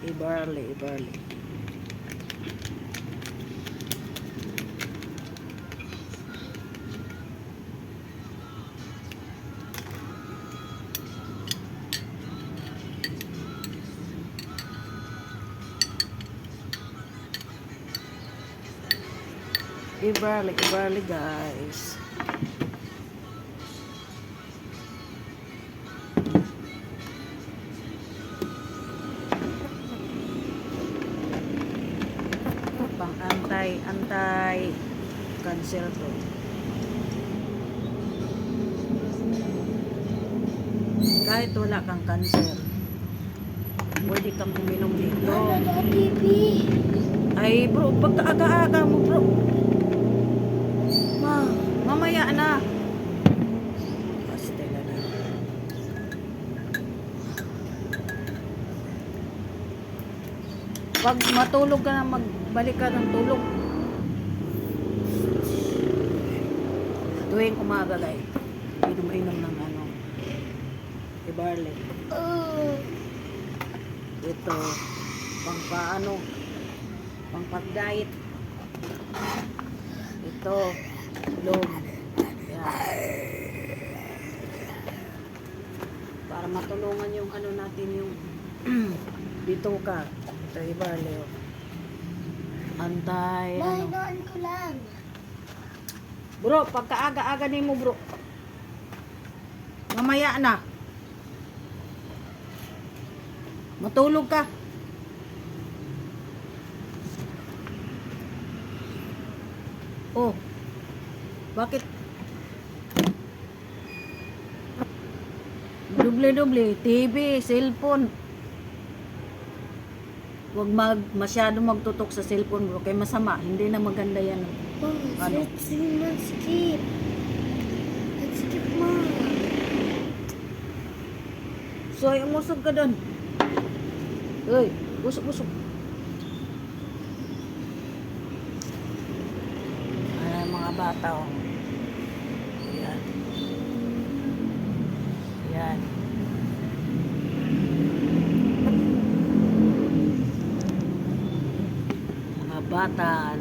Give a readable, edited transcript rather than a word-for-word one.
I-barley. I-barley guys. Pang anti cancer to. Kahit wala kang cancer, pwede kang uminom dito. Ay bro, pagkaaga-aga mo bro. Mamaya na. Pastela na. Pag matulog ka na, magbalik ka ng tulog. Tuwing umaga guys, inom ng i-barley. Ito, pang pag-diet. Ito, log. Yan. Para matulungan yung natin yung dito ka. Ito i-barley. Nahinaan ko lang. Bro, pagkaaga-aga ni mo bro. Mamaya na. Matulog ka. Oh. Bakit? Doble. TV, cellphone. Huwag masyado magtutok sa cellphone bro. Kaya masama. Hindi na maganda yan. Let's skip. Let's skip mo. So, umusog ka doon. Uy, busok. Mga bata, oh. Yan. Mga bata,